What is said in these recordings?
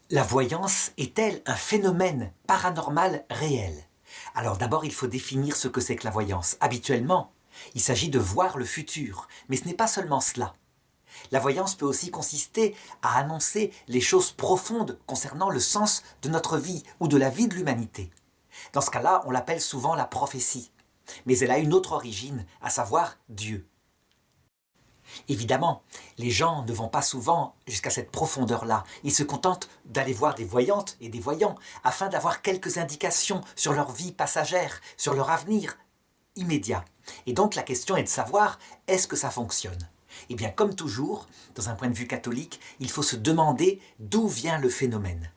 La voyance est-elle un phénomène paranormal réel? Alors d'abord, il faut définir ce que c'est que la voyance. Habituellement, il s'agit de voir le futur, mais ce n'est pas seulement cela. La voyance peut aussi consister à annoncer les choses profondes concernant le sens de notre vie ou de la vie de l'humanité. Dans ce cas-là, on l'appelle souvent la prophétie. Mais elle a une autre origine, à savoir Dieu. Évidemment, les gens ne vont pas souvent jusqu'à cette profondeur-là. Ils se contentent d'aller voir des voyantes et des voyants afin d'avoir quelques indications sur leur vie passagère, sur leur avenir immédiat. Et donc la question est de savoir, est-ce que ça fonctionne? Eh bien, comme toujours, dans un point de vue catholique, il faut se demander d'où vient le phénomène.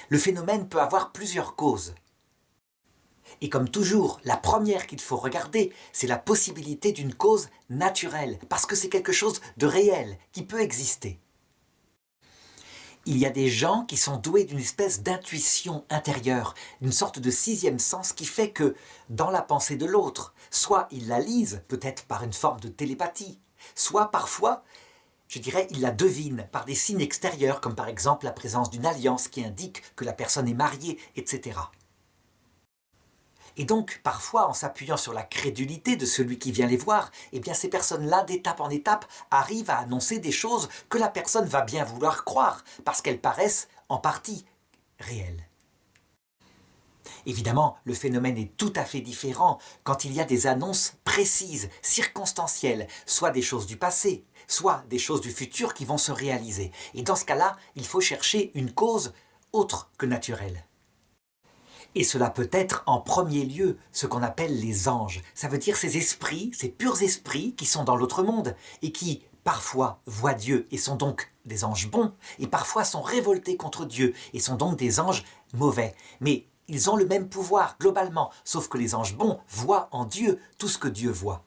Le phénomène peut avoir plusieurs causes. Et comme toujours, la première qu'il faut regarder, c'est la possibilité d'une cause naturelle, parce que c'est quelque chose de réel, qui peut exister. Il y a des gens qui sont doués d'une espèce d'intuition intérieure, d'une sorte de sixième sens qui fait que, dans la pensée de l'autre, soit ils la lisent, peut-être par une forme de télépathie, soit parfois, je dirais, ils la devinent par des signes extérieurs, comme par exemple la présence d'une alliance qui indique que la personne est mariée, etc. Et donc, parfois, en s'appuyant sur la crédulité de celui qui vient les voir, eh bien ces personnes-là, d'étape en étape, arrivent à annoncer des choses que la personne va bien vouloir croire, parce qu'elles paraissent en partie réelles. Évidemment, le phénomène est tout à fait différent quand il y a des annonces précises, circonstancielles, soit des choses du passé, soit des choses du futur qui vont se réaliser. Et dans ce cas-là, il faut chercher une cause autre que naturelle. Et cela peut être en premier lieu ce qu'on appelle les anges. Ça veut dire ces esprits, ces purs esprits qui sont dans l'autre monde et qui parfois voient Dieu et sont donc des anges bons et parfois sont révoltés contre Dieu et sont donc des anges mauvais. Mais ils ont le même pouvoir globalement, sauf que les anges bons voient en Dieu tout ce que Dieu voit.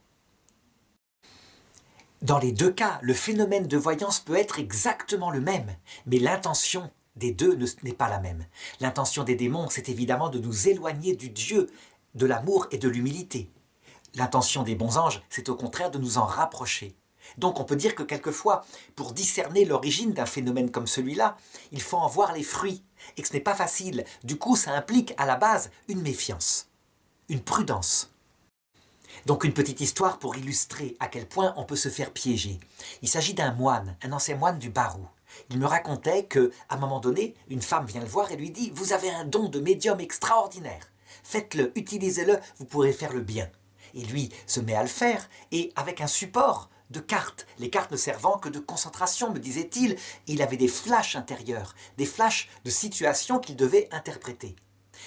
Dans les deux cas, le phénomène de voyance peut être exactement le même, mais l'intention des deux n'est pas la même. L'intention des démons, c'est évidemment de nous éloigner du Dieu, de l'amour et de l'humilité. L'intention des bons anges, c'est au contraire de nous en rapprocher. Donc on peut dire que quelquefois, pour discerner l'origine d'un phénomène comme celui-là, il faut en voir les fruits, et que ce n'est pas facile. Du coup, ça implique à la base une méfiance, une prudence. Donc une petite histoire pour illustrer à quel point on peut se faire piéger. Il s'agit d'un moine, un ancien moine du Barou. Il me racontait qu'à un moment donné, une femme vient le voir et lui dit « Vous avez un don de médium extraordinaire. Faites-le, utilisez-le, vous pourrez faire le bien. » Et lui se met à le faire, et avec un support de cartes, les cartes ne servant que de concentration, me disait-il, il avait des flashs intérieurs, des flashs de situations qu'il devait interpréter.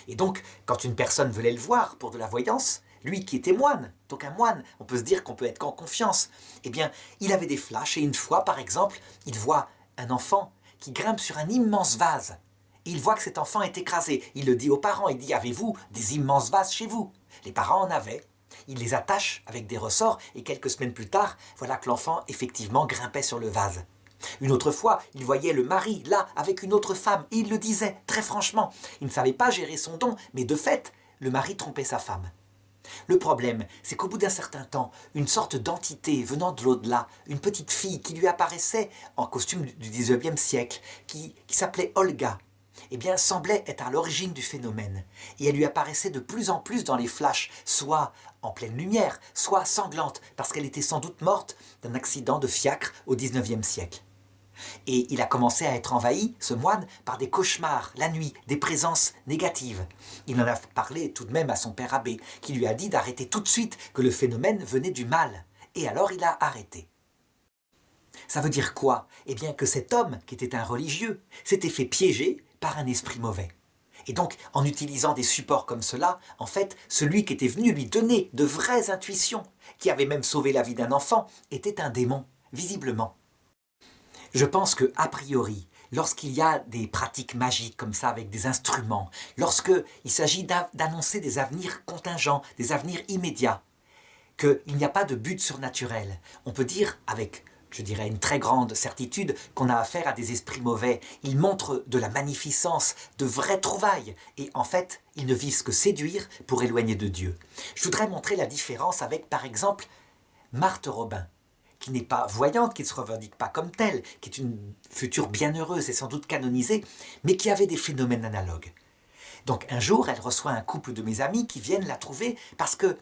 Et donc, quand une personne venait le voir pour de la voyance, lui qui était moine, donc un moine, on peut se dire qu'on peut être qu'en confiance, eh bien, il avait des flashs, et une fois, par exemple, il voit un enfant qui grimpe sur un immense vase. Et il voit que cet enfant est écrasé. Il le dit aux parents, il dit « Avez-vous des immenses vases chez vous ?» Les parents en avaient. Il les attache avec des ressorts, et quelques semaines plus tard, voilà que l'enfant, effectivement, grimpait sur le vase. Une autre fois, il voyait le mari, là, avec une autre femme, et il le disait, très franchement. Il ne savait pas gérer son don, mais de fait, le mari trompait sa femme. Le problème, c'est qu'au bout d'un certain temps, une sorte d'entité venant de l'au-delà, une petite fille qui lui apparaissait en costume du XIXe siècle, qui s'appelait Olga, eh bien, semblait être à l'origine du phénomène. Et elle lui apparaissait de plus en plus dans les flashs, soit en pleine lumière, soit sanglante, parce qu'elle était sans doute morte d'un accident de fiacre au XIXe siècle. Et il a commencé à être envahi, ce moine, par des cauchemars, la nuit, des présences négatives. Il en a parlé tout de même à son père abbé, qui lui a dit d'arrêter tout de suite, que le phénomène venait du mal. Et alors il a arrêté. Ça veut dire quoi? Eh bien que cet homme, qui était un religieux, s'était fait piéger par un esprit mauvais. Et donc, en utilisant des supports comme cela, en fait, celui qui était venu lui donner de vraies intuitions, qui avait même sauvé la vie d'un enfant, était un démon, visiblement. Je pense que, a priori, lorsqu'il y a des pratiques magiques comme ça avec des instruments, lorsqu'il s'agit d'annoncer des avenirs contingents, des avenirs immédiats, qu'il n'y a pas de but surnaturel, on peut dire avec, je dirais, une très grande certitude qu'on a affaire à des esprits mauvais. Ils montrent de la magnificence, de vraies trouvailles, et en fait, ils ne visent que séduire pour éloigner de Dieu. Je voudrais montrer la différence avec, par exemple, Marthe Robin, qui n'est pas voyante, qui ne se revendique pas comme telle, qui est une future bienheureuse et sans doute canonisée, mais qui avait des phénomènes analogues. Donc un jour, elle reçoit un couple de mes amis qui viennent la trouver parce que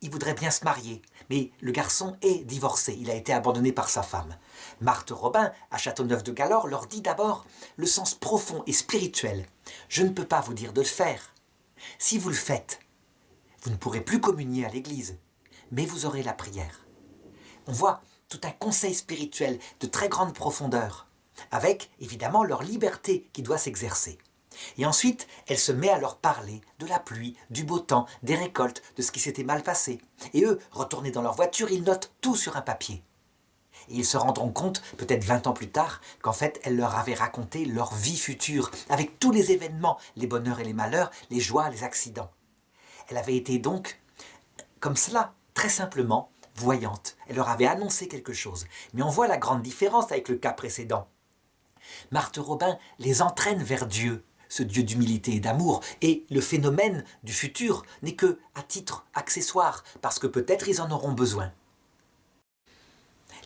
il voudrait bien se marier, mais le garçon est divorcé, il a été abandonné par sa femme. Marthe Robin, à Châteauneuf-de-Galor, leur dit d'abord le sens profond et spirituel. Je ne peux pas vous dire de le faire. Si vous le faites, vous ne pourrez plus communier à l'église, mais vous aurez la prière. On voit tout un conseil spirituel de très grande profondeur, avec évidemment leur liberté qui doit s'exercer. Et ensuite, elle se met à leur parler de la pluie, du beau temps, des récoltes, de ce qui s'était mal passé. Et eux, retournés dans leur voiture, ils notent tout sur un papier. Et ils se rendront compte, peut-être 20 ans plus tard, qu'en fait, elle leur avait raconté leur vie future, avec tous les événements, les bonheurs et les malheurs, les joies, les accidents. Elle avait été donc, comme cela, très simplement, voyante. Elle leur avait annoncé quelque chose. Mais on voit la grande différence avec le cas précédent. Marthe Robin les entraîne vers Dieu, ce Dieu d'humilité et d'amour, et le phénomène du futur n'est que à titre accessoire, parce que peut-être ils en auront besoin.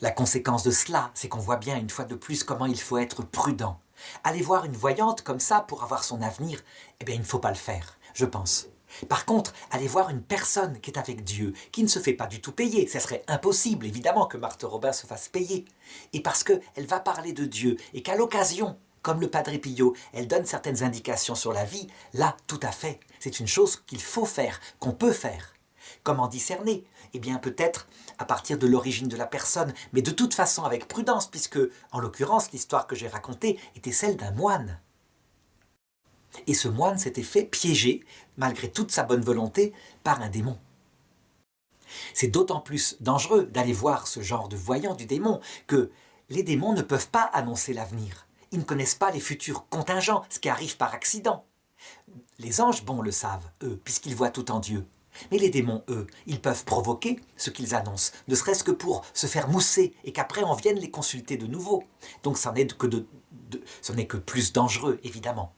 La conséquence de cela, c'est qu'on voit bien une fois de plus comment il faut être prudent. Aller voir une voyante comme ça pour avoir son avenir, eh bien il ne faut pas le faire, je pense. Par contre, aller voir une personne qui est avec Dieu, qui ne se fait pas du tout payer, ce serait impossible évidemment que Marthe Robin se fasse payer, et parce qu'elle va parler de Dieu, et qu'à l'occasion, comme le Padre Pio, elle donne certaines indications sur la vie, là, tout à fait, c'est une chose qu'il faut faire, qu'on peut faire. Comment discerner? Eh bien peut-être à partir de l'origine de la personne, mais de toute façon avec prudence, puisque, en l'occurrence, l'histoire que j'ai racontée était celle d'un moine. Et ce moine s'était fait piéger, malgré toute sa bonne volonté, par un démon. C'est d'autant plus dangereux d'aller voir ce genre de voyant du démon que les démons ne peuvent pas annoncer l'avenir. Ils ne connaissent pas les futurs contingents, ce qui arrive par accident. Les anges, bon, le savent, eux, puisqu'ils voient tout en Dieu. Mais les démons, eux, ils peuvent provoquer ce qu'ils annoncent, ne serait-ce que pour se faire mousser et qu'après on vienne les consulter de nouveau. Donc ça n'est que plus dangereux, évidemment.